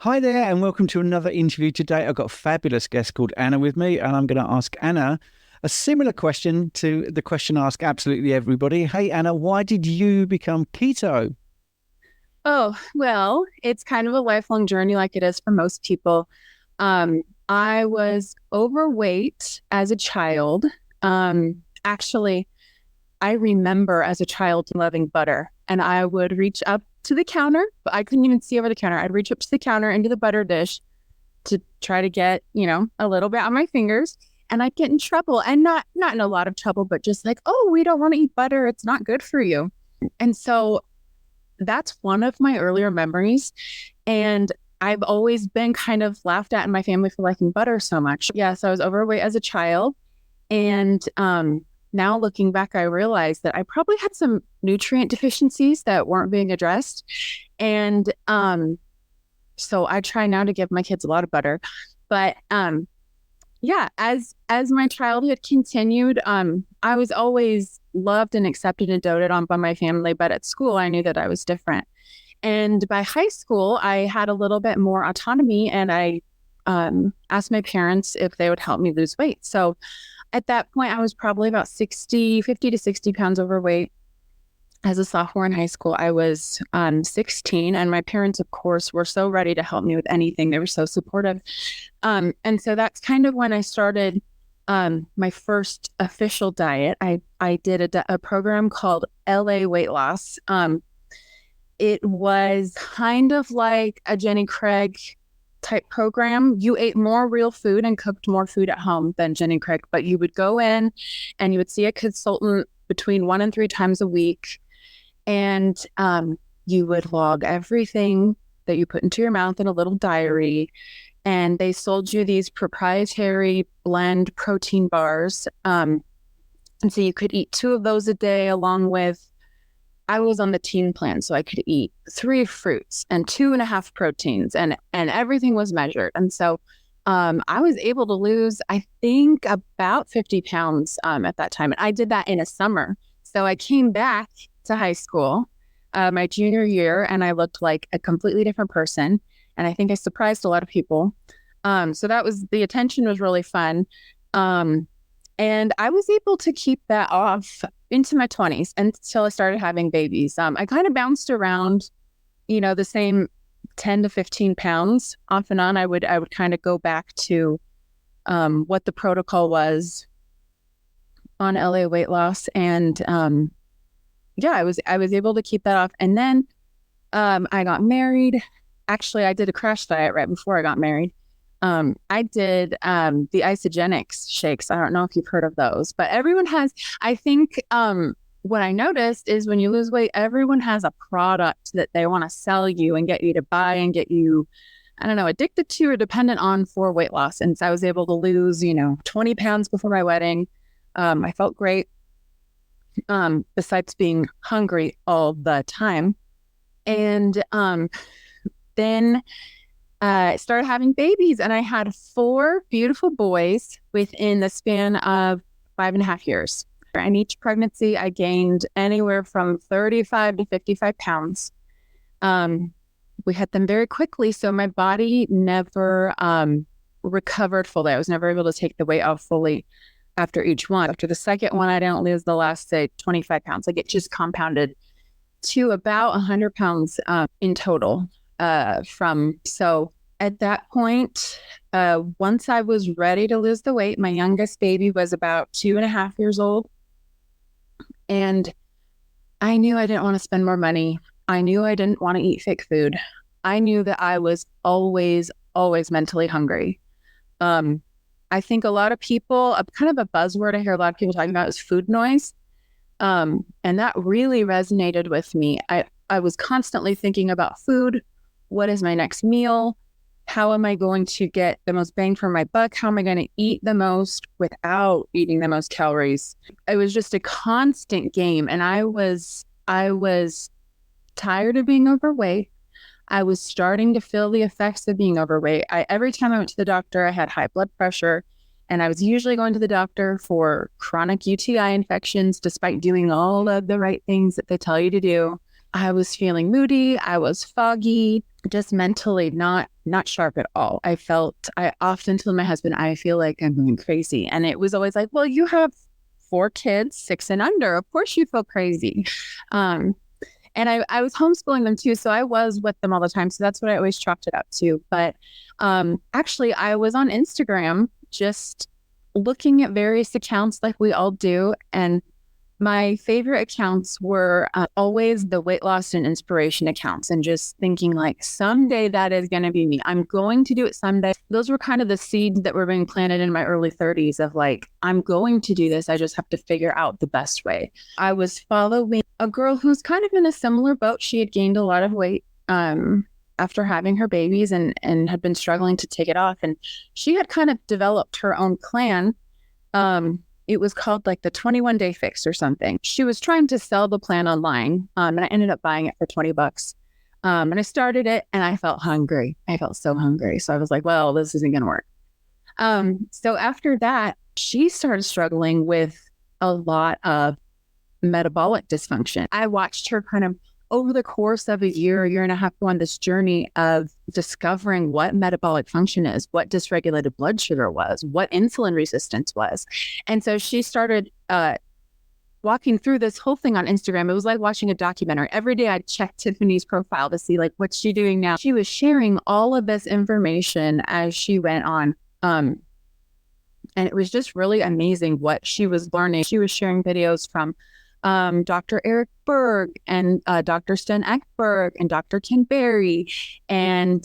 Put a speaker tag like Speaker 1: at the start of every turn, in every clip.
Speaker 1: Hi there, and welcome to another interview today. I've got a fabulous guest called Anna with me, and I'm going to ask Anna a similar question to the question I ask absolutely everybody. Hey, Anna, why did you become keto?
Speaker 2: Oh, well, it's kind of a lifelong journey like it is for most people. I was overweight as a child. Actually, I remember as a child loving butter, and I would reach up to the counter, but I couldn't even see over the counter. I'd reach up to the counter into the butter dish to try to get, a little bit on my fingers, and I'd get in trouble, and not in a lot of trouble, but just like, oh, we don't want to eat butter. It's not good for you. And so that's one of my earlier memories. And I've always been kind of laughed at in my family for liking butter so much. Yes, I was overweight as a child. And now looking back, I realized that I probably had some nutrient deficiencies that weren't being addressed. And so I try now to give my kids a lot of butter. But yeah, as my childhood continued, I was always loved and accepted and doted on by my family, but at school I knew that I was different. And by high school, I had a little bit more autonomy, and I asked my parents if they would help me lose weight. So at that point, I was probably about 50 to 60 pounds overweight. As a sophomore in high school, I was 16, and my parents, of course, were so ready to help me with anything. They were so supportive. And so that's kind of when I started my first official diet. I did a program called LA Weight Loss. It was kind of like a Jenny Craig type program. You ate more real food and cooked more food at home than Jenny Craig, but you would go in and you would see a consultant between 1 and 3 times a week. And you would log everything that you put into your mouth in a little diary. And they sold you these proprietary blend protein bars. And so you could eat 2 of those a day, along with, I was on the teen plan, so I could eat 3 fruits and 2.5 proteins, and everything was measured. And so I was able to lose, I think, about 50 pounds at that time. And I did that in a summer. So I came back to high school my junior year, and I looked like a completely different person. And I think I surprised a lot of people. So the attention was really fun. And I was able to keep that off into my 20s until I started having babies. I kind of bounced around, the same 10 to 15 pounds off and on. I would kind of go back to what the protocol was on LA weight loss. And yeah, I was able to keep that off. And then I got married. Actually, I did a crash diet right before I got married. I did the isogenics shakes. I don't know if you've heard of those, but everyone has. I think what I noticed is when you lose weight, everyone has a product that they want to sell you and get you to buy and get you, I don't know, addicted to or dependent on for weight loss. And so I was able to lose, 20 pounds before my wedding. I felt great. Besides being hungry all the time. And then I started having babies, and I had 4 beautiful boys within the span of 5.5 years. And each pregnancy, I gained anywhere from 35 to 55 pounds. We had them very quickly, so my body never recovered fully. I was never able to take the weight off fully after each one. After the second one, I didn't lose the last, say, 25 pounds. Like, it just compounded to about 100 pounds in total. So at that point, once I was ready to lose the weight, my youngest baby was about 2.5 years old. And I knew I didn't want to spend more money. I knew I didn't want to eat fake food. I knew that I was always, always mentally hungry. I think a lot of people, kind of a buzzword I hear a lot of people talking about is food noise. And that really resonated with me. I was constantly thinking about food. What is my next meal? How am I going to get the most bang for my buck? How am I going to eat the most without eating the most calories? It was just a constant game. And I was tired of being overweight. I was starting to feel the effects of being overweight. Every time I went to the doctor, I had high blood pressure, and I was usually going to the doctor for chronic UTI infections, despite doing all of the right things that they tell you to do. I was feeling moody. I was foggy, just mentally not sharp at all. I often told my husband, I feel like I'm going crazy. And it was always like, well, you have 4 kids, 6 and under. Of course you feel crazy. Um, and I was homeschooling them too. So I was with them all the time. So that's what I always chalked it up to. But actually, I was on Instagram just looking at various accounts like we all do. And my favorite accounts were always the weight loss and inspiration accounts, and just thinking like, someday that is going to be me. I'm going to do it someday. Those were kind of the seeds that were being planted in my early 30s of like, I'm going to do this. I just have to figure out the best way. I was following a girl who's kind of in a similar boat. She had gained a lot of weight after having her babies and had been struggling to take it off. And she had kind of developed her own plan. It was called like the 21 day fix or something. She was trying to sell the plan online. And I ended up buying it for $20. And I started it and I felt hungry. I felt so hungry. So I was like, well, this isn't going to work. So after that, she started struggling with a lot of metabolic dysfunction. I watched her kind of over the course of a year and a half, go on this journey of discovering what metabolic function is, what dysregulated blood sugar was, what insulin resistance was. And so she started walking through this whole thing on Instagram. It was like watching a documentary. Every day I'd check Tiffany's profile to see like, what's she doing now? She was sharing all of this information as she went on. And it was just really amazing what she was learning. She was sharing videos from Dr. Eric Berg and Dr. Sten Ekberg and Dr. Ken Berry and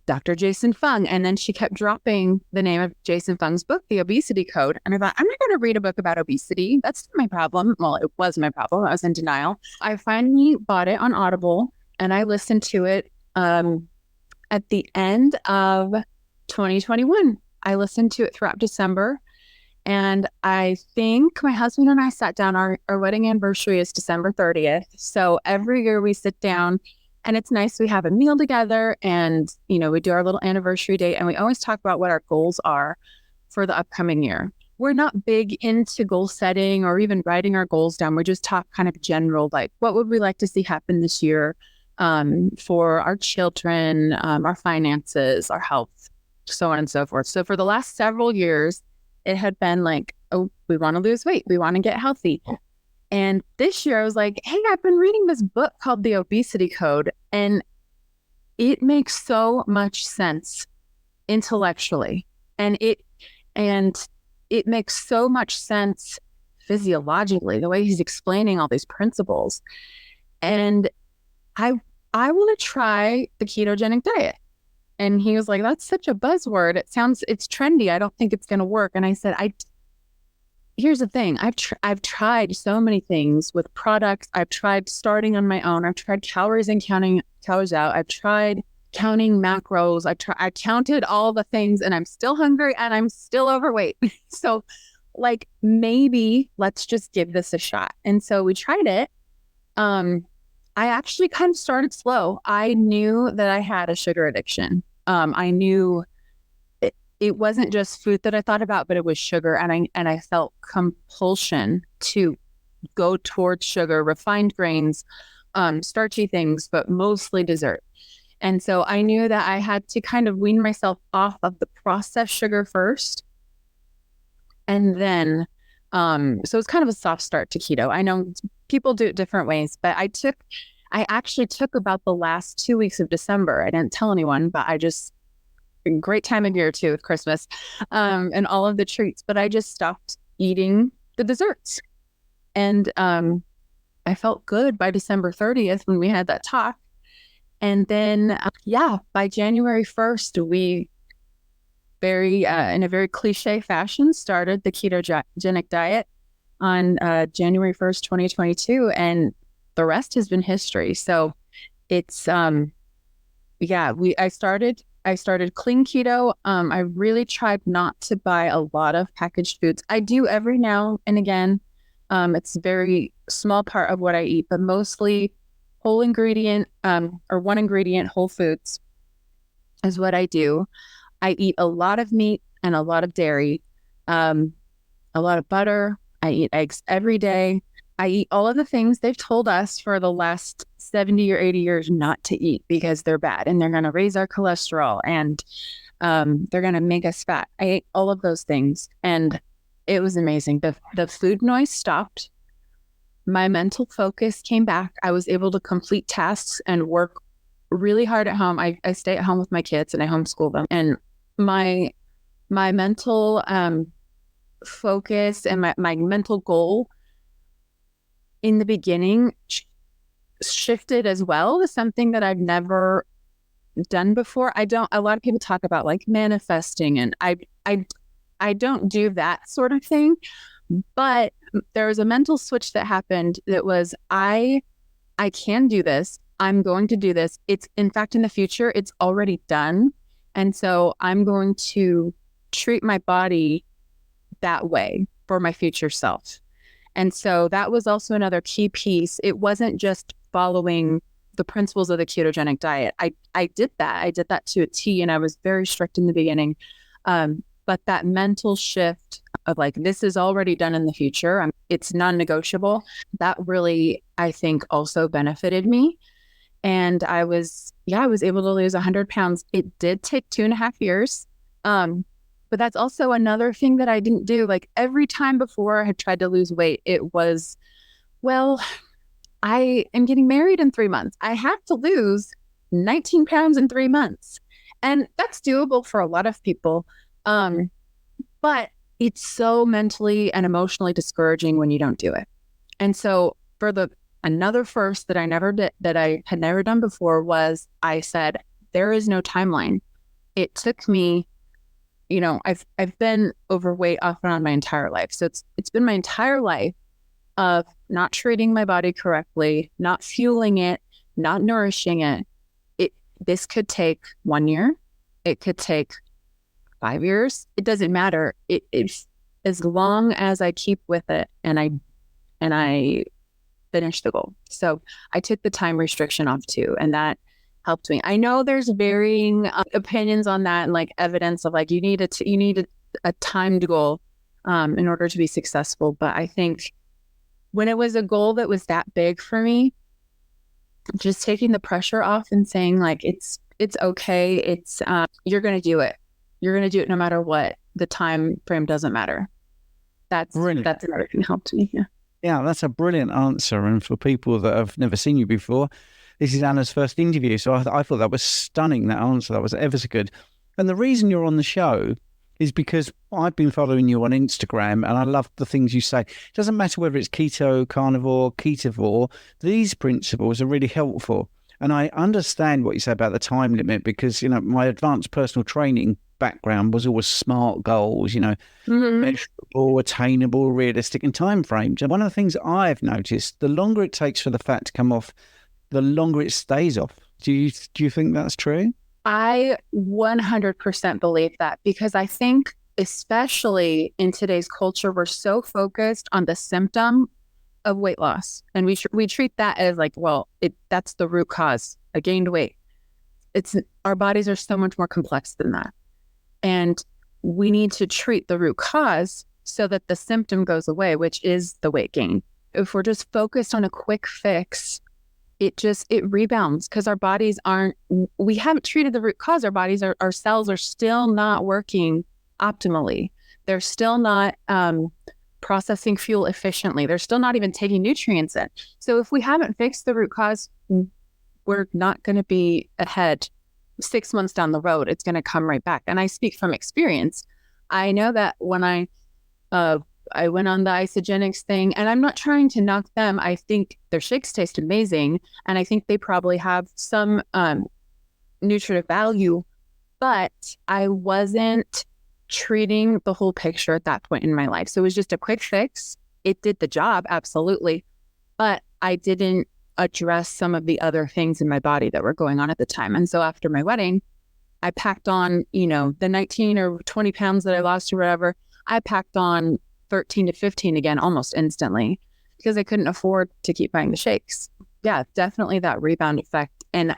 Speaker 2: Dr. Jason Fung. And then she kept dropping the name of Jason Fung's book, The Obesity Code. And I thought, I'm not going to read a book about obesity. That's not my problem. Well, it was my problem. I was in denial. I finally bought it on Audible and I listened to it at the end of 2021. I listened to it throughout December. And I think my husband and I sat down, our wedding anniversary is December 30th. So every year we sit down and it's nice. We have a meal together and, you know, we do our little anniversary date and we always talk about what our goals are for the upcoming year. We're not big into goal setting or even writing our goals down. We just talk kind of general, like what would we like to see happen this year for our children, our finances, our health, so on and so forth. So for the last several years, it had been like, oh, we want to lose weight. We want to get healthy. And this year I was like, hey, I've been reading this book called The Obesity Code. And it makes so much sense intellectually. And it makes so much sense physiologically, the way he's explaining all these principles. And I want to try the ketogenic diet. And he was like, that's such a buzzword. It's trendy. I don't think it's going to work. And I said, here's the thing. I've tried so many things with products. I've tried starting on my own. I've tried calories in, counting calories out. I've tried counting macros. I counted all the things and I'm still hungry and I'm still overweight. So like, maybe let's just give this a shot. And so we tried it. I actually kind of started slow. I knew that I had a sugar addiction. I knew it wasn't just food that I thought about, but it was sugar. And I felt compulsion to go towards sugar, refined grains, starchy things, but mostly dessert. And so I knew that I had to kind of wean myself off of the processed sugar first. And then, so it's kind of a soft start to keto. I know people do it different ways, but I actually took about the last 2 weeks of December. I didn't tell anyone, but great time of year too with Christmas, and all of the treats, but I just stopped eating the desserts. And, I felt good by December 30th when we had that talk. And then, by January 1st, we in a very cliche fashion, started the ketogenic diet on January 1st, 2022. And the rest has been history. So it's, I started clean keto. I really tried not to buy a lot of packaged foods. I do every now and again. It's a very small part of what I eat, but mostly whole ingredient, or one ingredient whole foods is what I do. I eat a lot of meat and a lot of dairy, a lot of butter. I eat eggs every day. I eat all of the things they've told us for the last 70 or 80 years not to eat because they're bad and they're going to raise our cholesterol and they're going to make us fat. I ate all of those things and it was amazing. The food noise stopped. My mental focus came back. I was able to complete tasks and work really hard at home. I stay at home with my kids and I homeschool them. And my mental focus and my mental goal in the beginning shifted as well to something that I've never done before. A lot of people talk about like manifesting, and I don't do that sort of thing, but there was a mental switch that happened that was, I can do this. I'm going to do this. It's, in fact, in the future, it's already done. And so I'm going to treat my body that way for my future self. And so that was also another key piece. It wasn't just following the principles of the ketogenic diet. I did that. I did that to a T, and I was very strict in the beginning. But that mental shift of like, this is already done in the future, it's non-negotiable, that really, I think, also benefited me. And I was able to lose 100 pounds. It did take 2.5 years. But that's also another thing that I didn't do. Like every time before I had tried to lose weight, it was, well, I am getting married in 3 months. I have to lose 19 pounds in 3 months. And that's doable for a lot of people. But it's so mentally and emotionally discouraging when you don't do it. And so for another first that I had never done before was, I said, there is no timeline. It took me, I've been overweight off and on my entire life. So it's been my entire life of not treating my body correctly, not fueling it, not nourishing it. This could take 1 year. It could take 5 years. It doesn't matter. It's as long as I keep with it and I finish the goal. So I took the time restriction off too, and that helped me. I know there's varying opinions on that and like evidence of like you need a timed goal in order to be successful. But I think when it was a goal that was that big for me, just taking the pressure off and saying like it's okay. It's you're gonna do it. You're gonna do it no matter what. The time frame doesn't matter. That's another thing that helped me. Yeah.
Speaker 1: Yeah, that's a brilliant answer. And for people that have never seen you before, this is Anna's first interview. So I thought that was stunning, that answer. That was ever so good. And the reason you're on the show is because I've been following you on Instagram and I love the things you say. It doesn't matter whether it's keto, carnivore, ketovore, these principles are really helpful. And I understand what you say about the time limit because, my advanced personal training background was always SMART goals, measurable, attainable, realistic, and time frames. And one of the things I've noticed, the longer it takes for the fat to come off, the longer it stays off. Do you think that's true?
Speaker 2: I 100% believe that, because I think especially in today's culture, we're so focused on the symptom of weight loss. And we treat that as like, well, that's the root cause. I gained weight. Our bodies are so much more complex than that. And we need to treat the root cause so that the symptom goes away, which is the weight gain. If we're just focused on a quick fix, it rebounds because our bodies we haven't treated the root cause. Our cells are still not working optimally. They're still not processing fuel efficiently. They're still not even taking nutrients in. So if we haven't fixed the root cause, we're not going to be ahead 6 months down the road. It's going to come right back. And I speak from experience. I know that when I went on the isogenics thing, and I'm not trying to knock them. I think their shakes taste amazing. And I think they probably have some nutritive value, but I wasn't treating the whole picture at that point in my life. So it was just a quick fix. It did the job, absolutely. But I didn't address some of the other things in my body that were going on at the time. And so after my wedding, I packed on, the 19 or 20 pounds that I lost or whatever, I packed on 13 to 15 again, almost instantly, because I couldn't afford to keep buying the shakes. Yeah, definitely that rebound effect. And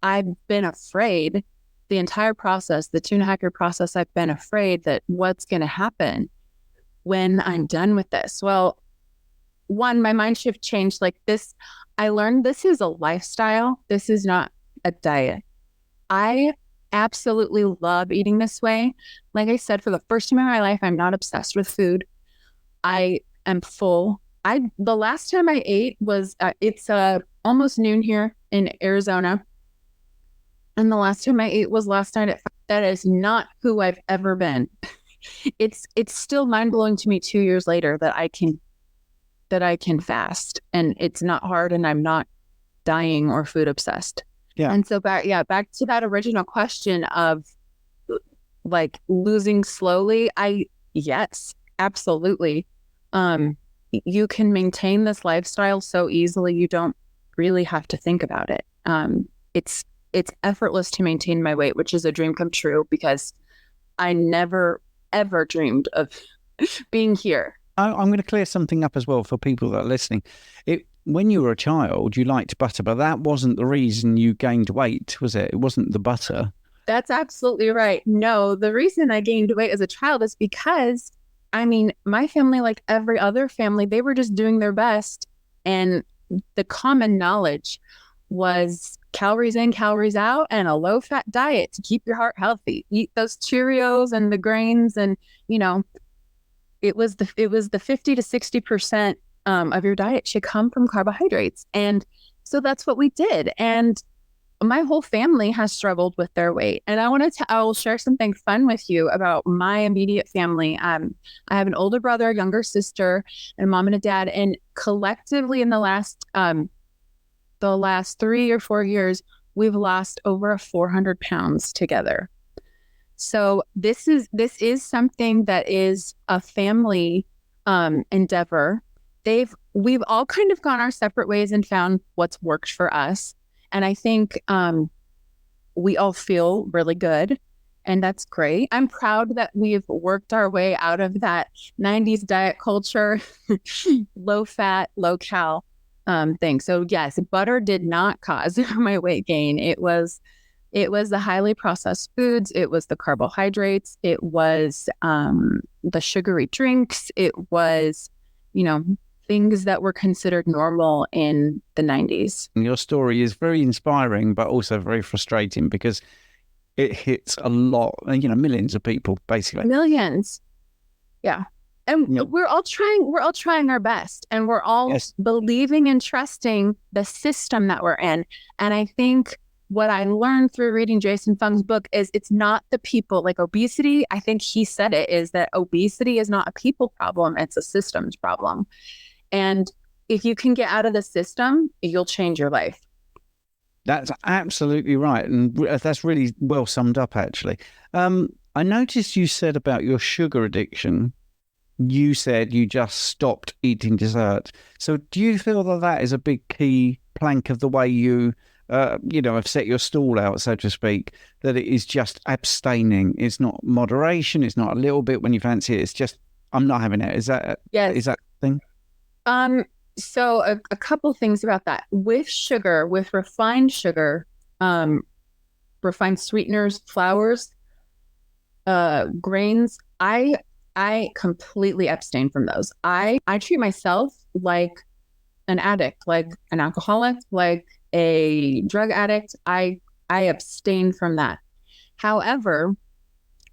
Speaker 2: I've been afraid the entire process, the 2.5-year process, I've been afraid that what's going to happen when I'm done with this. Well, one, my mind shift changed like this. I learned this is a lifestyle. This is not a diet. I absolutely love eating this way. Like I said, for the first time in my life, I'm not obsessed with food. I am full. The last time I ate was it's almost noon here in Arizona, and the last time I ate was last night at 5. That is not who I've ever been. It's still mind blowing to me 2 years later that I can fast, and it's not hard, and I'm not dying or food obsessed.
Speaker 1: Yeah.
Speaker 2: And so back to that original question of like losing slowly. Yes, absolutely. You can maintain this lifestyle so easily. You don't really have to think about it. It's effortless to maintain my weight, which is a dream come true because I never, ever dreamed of being here.
Speaker 1: I'm going to clear something up as well for people that are listening. When you were a child, you liked butter, but that wasn't the reason you gained weight, was it? It wasn't the butter.
Speaker 2: That's absolutely right. No, the reason I gained weight as a child is because, I mean, my family, like every other family, they were just doing their best. And the common knowledge was calories in, calories out, and a low-fat diet to keep your heart healthy. Eat those Cheerios and the grains, and, it was the 50 to 60% of your diet should come from carbohydrates. And so that's what we did. And my whole family has struggled with their weight. And I will share something fun with you about my immediate family. I have an older brother, a younger sister, and a mom and a dad. And collectively in the last 3 or 4 years, we've lost over 400 pounds together. So this is something that is a family endeavor. We've all kind of gone our separate ways and found what's worked for us. And I think we all feel really good, and that's great. I'm proud that we've worked our way out of that 90s diet culture, low fat, low cal thing. So yes, butter did not cause my weight gain. It was the highly processed foods. It was the carbohydrates. It was the sugary drinks. It was, things that were considered normal in the 90s.
Speaker 1: And your story is very inspiring, but also very frustrating because it hits a lot, millions of people, basically.
Speaker 2: Millions. Yeah. And we're all trying our best, and we're all believing and trusting the system that we're in. And I think what I learned through reading Jason Fung's book is it's not the people. Like obesity, I think he said it, is that obesity is not a people problem, it's a systems problem. And if you can get out of the system, you'll change your life.
Speaker 1: That's absolutely right. And that's really well summed up, actually. I noticed you said about your sugar addiction, you said you just stopped eating dessert. So do you feel that that is a big key plank of the way you, have set your stall out, so to speak, that it is just abstaining? It's not moderation. It's not a little bit when you fancy it. It's just, I'm not having it. Is that is that the thing?
Speaker 2: So a couple things about that. With sugar, with refined sugar, refined sweeteners, flours, grains, I completely abstain from those. I treat myself like an addict, like an alcoholic, like a drug addict. I abstain from that. However,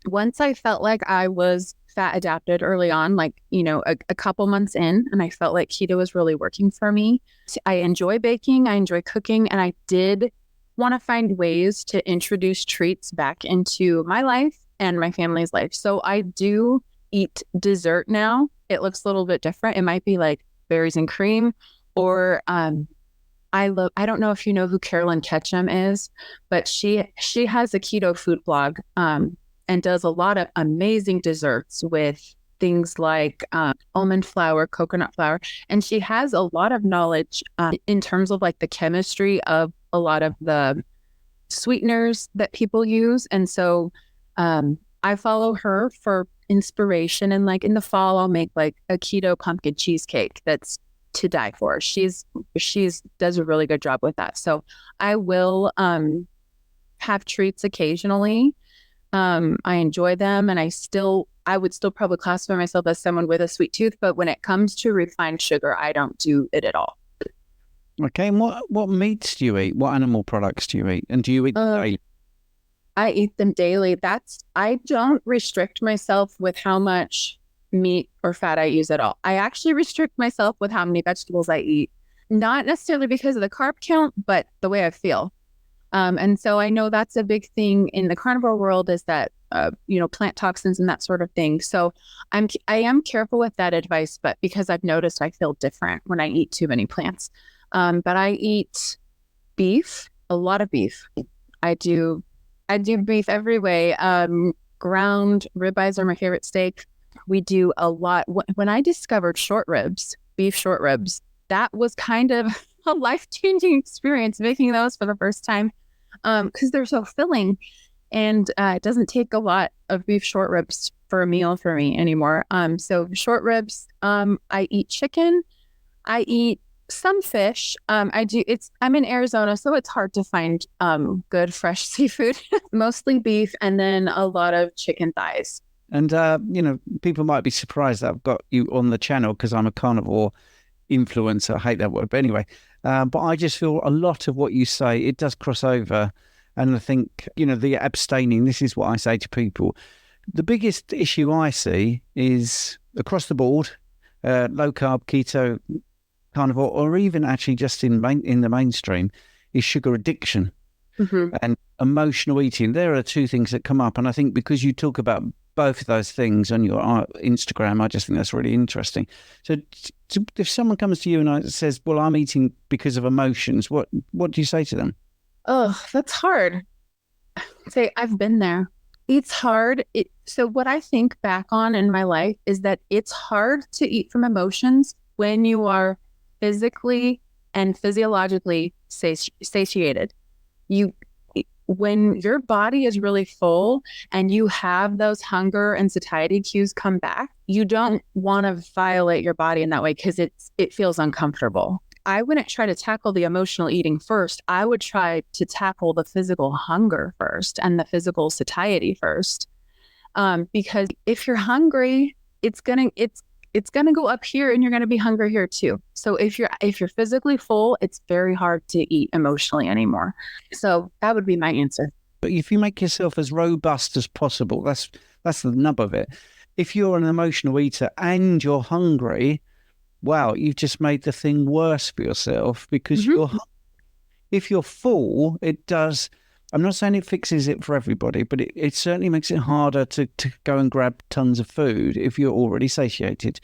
Speaker 2: once I felt like I was fat adapted early on, like, a couple months in, and I felt like keto was really working for me. I enjoy baking, I enjoy cooking, and I did want to find ways to introduce treats back into my life and my family's life. So I do eat dessert now. It looks a little bit different. It might be like berries and cream, or I don't know if you know who Carolyn Ketchum is, but she has a keto food blog, and does a lot of amazing desserts with things like almond flour, coconut flour. And she has a lot of knowledge in terms of like the chemistry of a lot of the sweeteners that people use. And so I follow her for inspiration. And like in the fall, I'll make like a keto pumpkin cheesecake that's to die for. She's does a really good job with that. So I will have treats occasionally. I enjoy them, and I still I would still probably classify myself as someone with a sweet tooth, but when it comes to refined sugar, I don't do it at all.
Speaker 1: Okay, and what meats do you eat? What animal products do you eat? And do you eat daily?
Speaker 2: I eat them daily. I don't restrict myself with how much meat or fat I use at all. I actually restrict myself with how many vegetables I eat, not necessarily because of the carb count, but the way I feel. And so I know that's a big thing in the carnivore world is that, plant toxins and that sort of thing. So I am careful with that advice, but because I've noticed I feel different when I eat too many plants. But I eat beef, a lot of beef. I do beef every way. Ground ribeyes are my favorite steak. We do a lot. When I discovered beef short ribs, that was kind of a life-changing experience making those for the first time because they're so filling. And it doesn't take a lot of beef short ribs for a meal for me anymore. So short ribs, I eat chicken. I eat some fish. I'm in Arizona, so it's hard to find good fresh seafood. Mostly beef and then a lot of chicken thighs.
Speaker 1: And, people might be surprised that I've got you on the channel because I'm a carnivore influencer. I hate that word. But anyway, but I just feel a lot of what you say, it does cross over. And I think, the abstaining, this is what I say to people. The biggest issue I see is across the board, low carb, keto, carnivore, or even actually just in the mainstream, is sugar addiction and emotional eating. There are two things that come up. And I think because you talk about both of those things on your Instagram, I just think that's really interesting. So if someone comes to you and says, well, I'm eating because of emotions, what do you say to them?
Speaker 2: Oh, that's hard. Say, I've been there. It's hard. So what I think back on in my life is that it's hard to eat from emotions when you are physically and physiologically satiated. When your body is really full and you have those hunger and satiety cues come back, you don't want to violate your body in that way because it feels uncomfortable. I wouldn't try to tackle the emotional eating first. I would try to tackle the physical hunger first and the physical satiety first. Because if you're hungry, it's gonna go up here and you're gonna be hungry here too. So if you're physically full, it's very hard to eat emotionally anymore. So that would be my answer.
Speaker 1: But if you make yourself as robust as possible, that's the nub of it. If you're an emotional eater and you're hungry, wow, you've just made the thing worse for yourself because if you're full, it does. I'm not saying it fixes it for everybody, but it certainly makes it harder to go and grab tons of food if you're already satiated.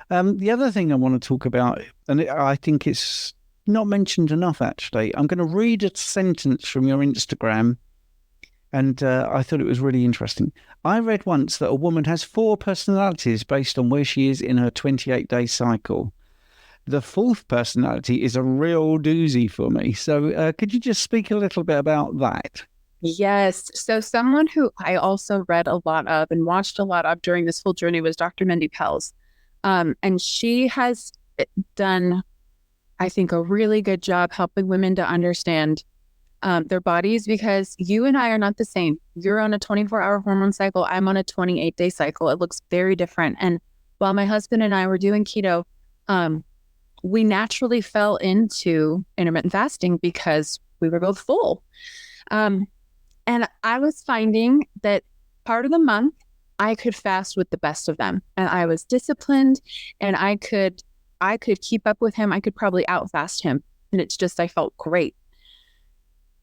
Speaker 1: The other thing I want to talk about, and I think it's not mentioned enough, actually, I'm going to read a sentence from your Instagram, and I thought it was really interesting. I read once that a woman has 4 personalities based on where she is in her 28-day cycle. The 4th personality is a real doozy for me. So could you just speak a little bit about that?
Speaker 2: Yes. So someone who I also read a lot of and watched a lot of during this whole journey was Dr. Mindy Pelz. And she has done, I think, a really good job helping women to understand their bodies because you and I are not the same. You're on a 24-hour hormone cycle. I'm on a 28-day cycle. It looks very different. And while my husband and I were doing keto, we naturally fell into intermittent fasting because we were both full. And I was finding that part of the month I could fast with the best of them. And I was disciplined and I could keep up with him. I could probably outfast him. And it's just, I felt great.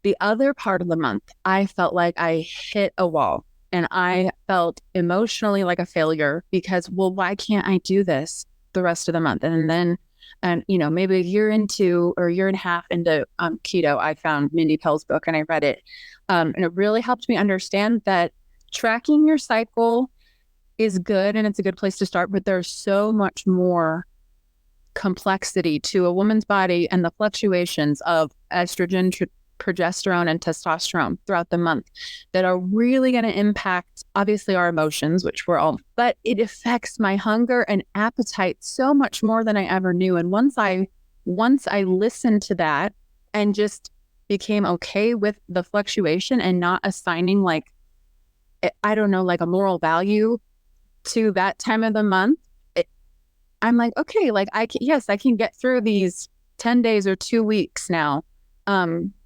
Speaker 2: The other part of the month, I felt like I hit a wall and I felt emotionally like a failure because, well, why can't I do this the rest of the month? And then, maybe a year into or a year and a half into keto, I found Mindy Pell's book and I read it. And it really helped me understand that tracking your cycle is good and it's a good place to start, but there's so much more complexity to a woman's body and the fluctuations of estrogen, progesterone, and testosterone throughout the month that are really going to impact, obviously, our emotions, but it affects my hunger and appetite so much more than I ever knew. And once I listened to that and just became okay with the fluctuation and not assigning like a moral value to that time of the month, I'm like, okay, like I can get through these 10 days or 2 weeks now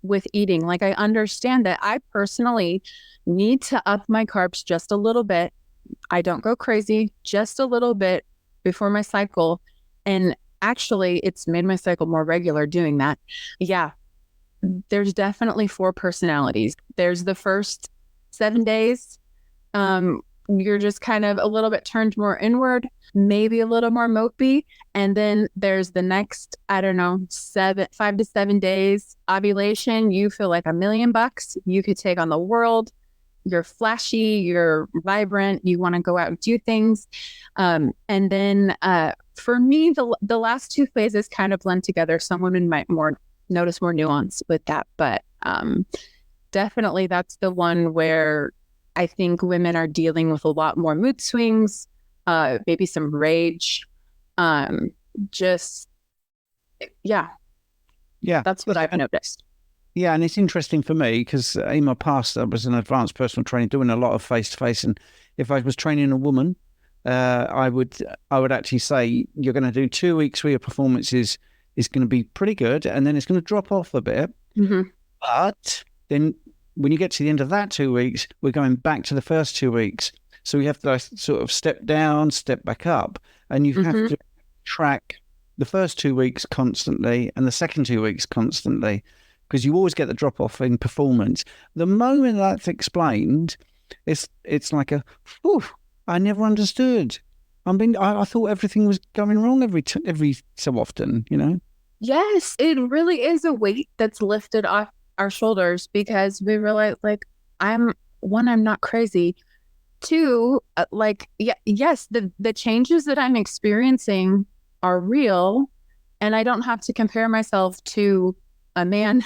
Speaker 2: with eating. Like I understand that I personally need to up my carbs just a little bit. I don't go crazy, just a little bit before my cycle. And actually, it's made my cycle more regular doing that. Yeah, there's definitely 4 personalities. There's the first 7 days. You're just kind of a little bit turned more inward, maybe a little more mopey. And then there's the next, I don't know, 5 to 7 days ovulation. You feel like $1,000,000. You could take on the world. You're flashy, you're vibrant, you want to go out and do things. And then for me, the last 2 phases kind of blend together. Some women might notice more nuance with that, but definitely that's the one where I think women are dealing with a lot more mood swings, maybe some rage. Just, yeah.
Speaker 1: Yeah.
Speaker 2: That's what I've noticed.
Speaker 1: Yeah, and it's interesting for me because in my past, I was an advanced personal trainer doing a lot of face-to-face. And if I was training a woman, I would actually say, you're going to do 2 weeks where your performance is going to be pretty good, and then it's going to drop off a bit.
Speaker 2: Mm-hmm.
Speaker 1: But then when you get to the end of that 2 weeks, we're going back to the first 2 weeks. So we have to sort of step down, step back up, and you have to track the first 2 weeks constantly and the second 2 weeks constantly, because you always get the drop off in performance. The moment that's explained, it's like whew, I never understood. I thought everything was going wrong every so often, you know?
Speaker 2: Yes, it really is a weight that's lifted off our shoulders because we realize, like, I'm not crazy. 2, yes, the changes that I'm experiencing are real, and I don't have to compare myself to a man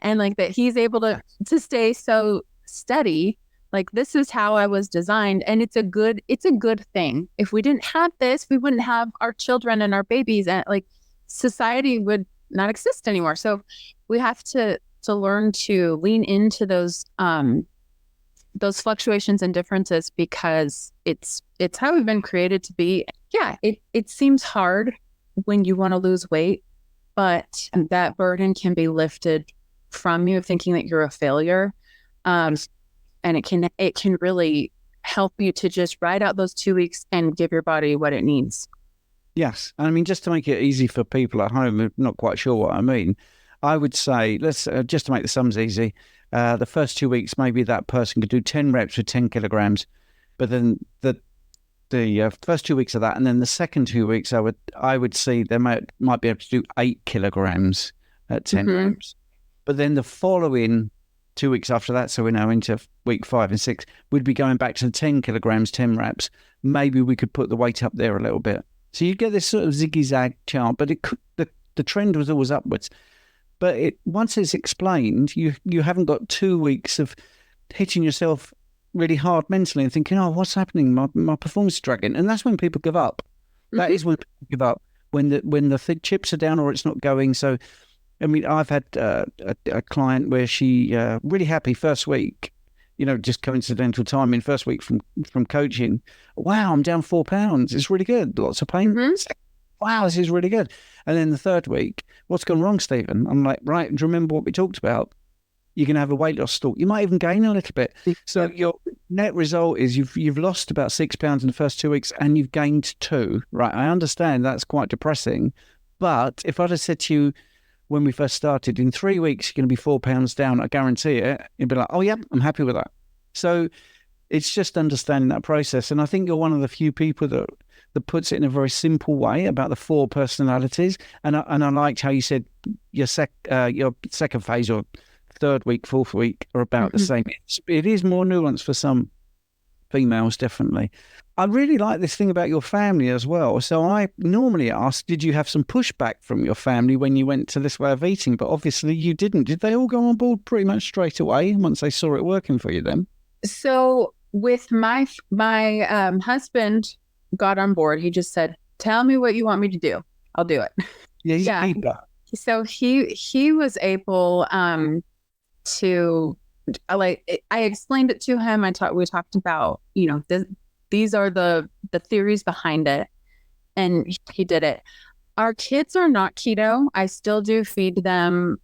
Speaker 2: and like that he's able to stay so steady. Like, this is how I was designed, and it's a good thing. If we didn't have this, we wouldn't have our children and our babies, and like society would not exist anymore. So we have to learn to lean into those fluctuations and differences because it's how we've been created to be. Yeah, it seems hard when you want to lose weight, but that burden can be lifted from you thinking that you're a failure. And it can really help you to just ride out those 2 weeks and give your body what it needs.
Speaker 1: Yes. I mean, just to make it easy for people at home who are not quite sure what I mean, I would say, let's just to make the sums easy, the first 2 weeks, maybe that person could do 10 reps with 10 kilograms, but then the first 2 weeks of that, and then the second 2 weeks, I would see they might be able to do 8 kilograms at 10 reps. But then the following 2 weeks after that, so we're now into week 5 and 6, we'd be going back to the 10 kilograms, 10 reps. Maybe we could put the weight up there a little bit. So you get this sort of ziggy-zag chart, but the trend was always upwards. But once it's explained, you haven't got 2 weeks of hitting yourself really hard mentally and thinking, oh, what's happening? My performance is dragging. And that's when people give up. That is when people give up, when the chips are down or it's not going. So, I mean, I've had a client where she really happy first week, just coincidental timing, first week from coaching. Wow, I'm down 4 pounds. It's really good. Lots of pain. Wow, this is really good. And then the third week, what's gone wrong, Stephen? I'm like, right, do you remember what we talked about? You're going to have a weight loss stalk. You might even gain a little bit. So your net result is you've lost about 6 pounds in the first 2 weeks and you've gained 2. Right, I understand that's quite depressing. But if I'd have said to you when we first started, in 3 weeks, you're going to be 4 pounds down, I guarantee it, you'd be like, oh, yeah, I'm happy with that. So it's just understanding that process. And I think you're one of the few people that puts it in a very simple way about the 4 personalities. And I liked how you said your second phase or third week, fourth week are about the same. It is more nuanced for some females, definitely. I really like this thing about your family as well. So I normally ask, did you have some pushback from your family when you went to this way of eating? But obviously you didn't. Did they all go on board pretty much straight away once they saw it working for you then?
Speaker 2: So with my husband got on board. He just said, tell me what you want me to do. I'll do it.
Speaker 1: Yeah.
Speaker 2: So he was able to, like, I explained it to him. We talked about, these are the theories behind it. And he did it. Our kids are not keto. I still do feed them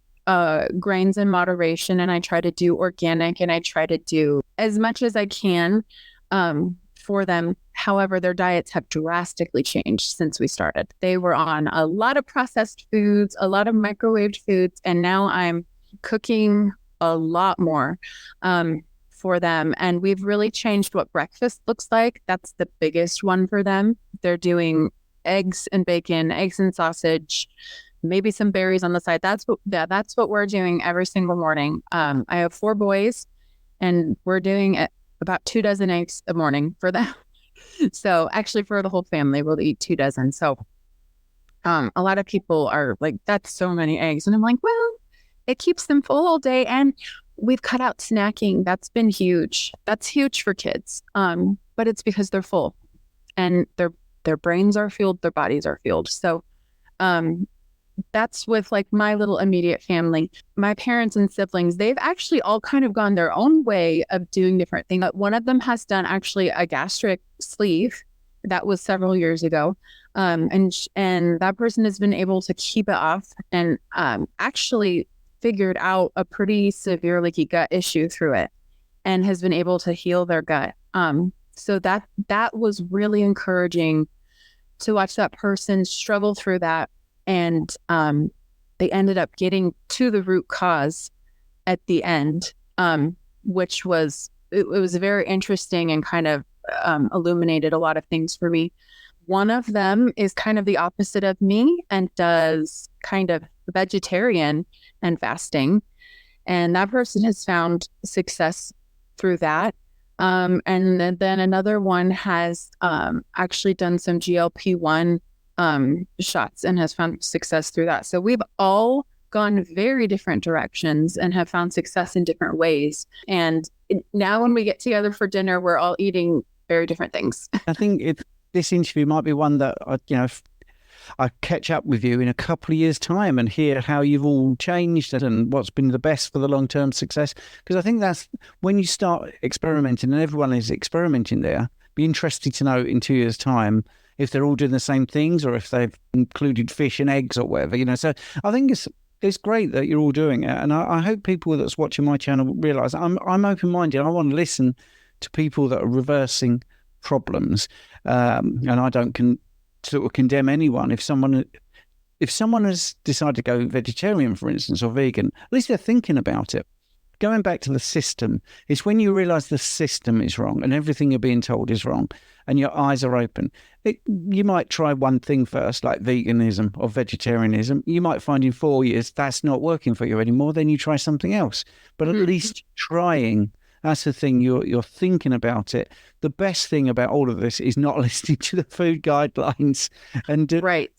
Speaker 2: grains in moderation, and I try to do organic, and I try to do as much as I can for them. However, their diets have drastically changed since we started. They were on a lot of processed foods, a lot of microwaved foods, and now I'm cooking a lot more for them. And we've really changed what breakfast looks like. That's the biggest one for them. They're doing eggs and bacon, eggs and sausage, maybe some berries on the side. That's what we're doing every single morning. I have 4 boys, and we're doing about 2 dozen eggs a morning for them. So actually, for the whole family, we'll eat 2 dozen. So a lot of people are like, "That's so many eggs," and I'm like, "Well, it keeps them full all day." And we've cut out snacking. That's been huge. That's huge for kids. But it's because they're full, and their brains are fueled, their bodies are fueled. So that's with like my little immediate family. My parents and siblings, they've actually all kind of gone their own way of doing different things. One of them has done actually a gastric sleeve. That was several years ago. And that person has been able to keep it off and actually figured out a pretty severe leaky gut issue through it, and has been able to heal their gut. So that was really encouraging to watch that person struggle through that. And they ended up getting to the root cause at the end, which was, it was very interesting and kind of illuminated a lot of things for me. One of them is kind of the opposite of me and does kind of vegetarian and fasting. And that person has found success through that. And then another one has actually done some GLP-1 shots and has found success through that. So we've all gone very different directions and have found success in different ways. And now when we get together for dinner, we're all eating very different things.
Speaker 1: I think this interview might be one that I catch up with you in a couple of years' time and hear how you've all changed and what's been the best for the long-term success. Because I think that's when you start experimenting, and everyone is experimenting there. Be interested to know in 2 years' time if they're all doing the same things or if they've included fish and eggs or whatever, So I think it's great that you're all doing it. And I hope people that's watching my channel realise I'm open-minded. I want to listen to people that are reversing problems. And I don't sort of condemn anyone. If someone has decided to go vegetarian, for instance, or vegan, at least they're thinking about it. Going back to the system, it's when you realise the system is wrong and everything you're being told is wrong and your eyes are open. You might try one thing first, like veganism or vegetarianism. You might find in 4 years that's not working for you anymore. Then you try something else. But at least trying, that's the thing. You're thinking about it. The best thing about all of this is not listening to the food guidelines. And
Speaker 2: right.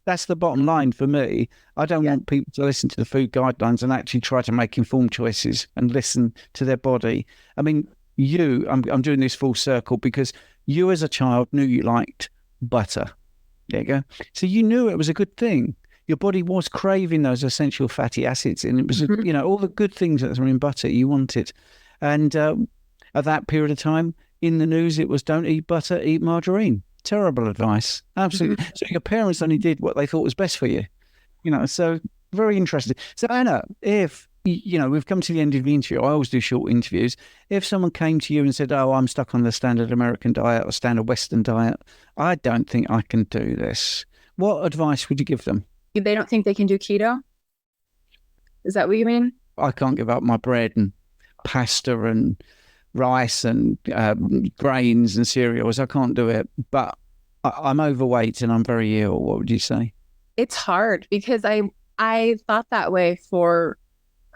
Speaker 1: That's the bottom line for me. I don't want people to listen to the food guidelines and actually try to make informed choices and listen to their body. I mean, I'm doing this full circle because you as a child knew you liked butter. There you go. So you knew it was a good thing. Your body was craving those essential fatty acids, and it was, all the good things that are in butter you wanted. And at that period of time, in the news, it was don't eat butter, eat margarine. Terrible advice. Absolutely. So your parents only did what they thought was best for you. So very interesting. So Anna, if, we've come to the end of the interview. I always do short interviews. If someone came to you and said, oh, I'm stuck on the standard American diet or standard Western diet, I don't think I can do this. What advice would you give them?
Speaker 2: They don't think they can do keto? Is that what you mean?
Speaker 1: I can't give up my bread and pasta and rice and grains and cereals. I can't do it, but I'm overweight and I'm very ill. What would you say?
Speaker 2: It's hard because I thought that way for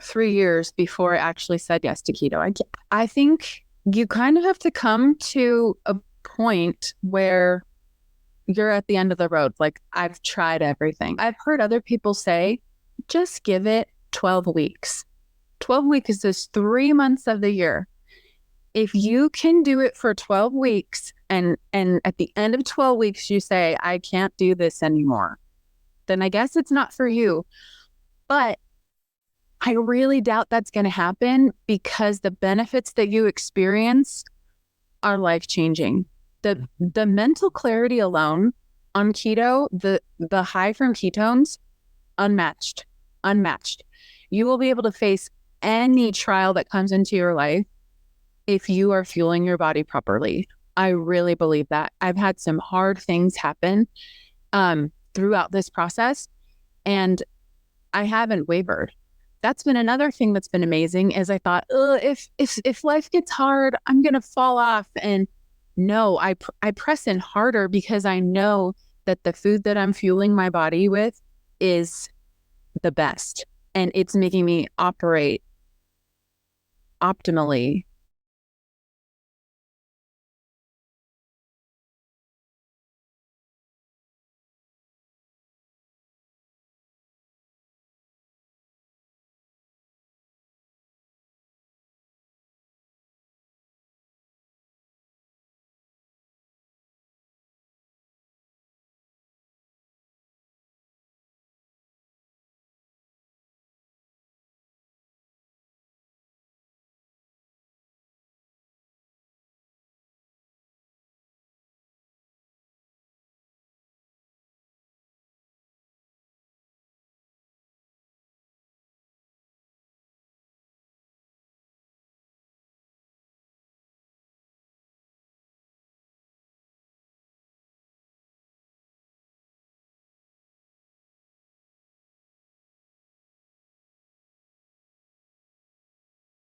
Speaker 2: 3 years before I actually said yes to keto. I think you kind of have to come to a point where you're at the end of the road. Like, I've tried everything. I've heard other people say, just give it 12 weeks. 12 weeks is 3 months of the year. If you can do it for 12 weeks and at the end of 12 weeks, you say, I can't do this anymore, then I guess it's not for you. But I really doubt that's going to happen because the benefits that you experience are life-changing. the mental clarity alone on keto, the high from ketones, unmatched. You will be able to face any trial that comes into your life if you are fueling your body properly. I really believe that. I've had some hard things happen throughout this process, and I haven't wavered. That's been another thing that's been amazing is I thought, if life gets hard, I'm going to fall off. And no, I press in harder because I know that the food that I'm fueling my body with is the best. And it's making me operate optimally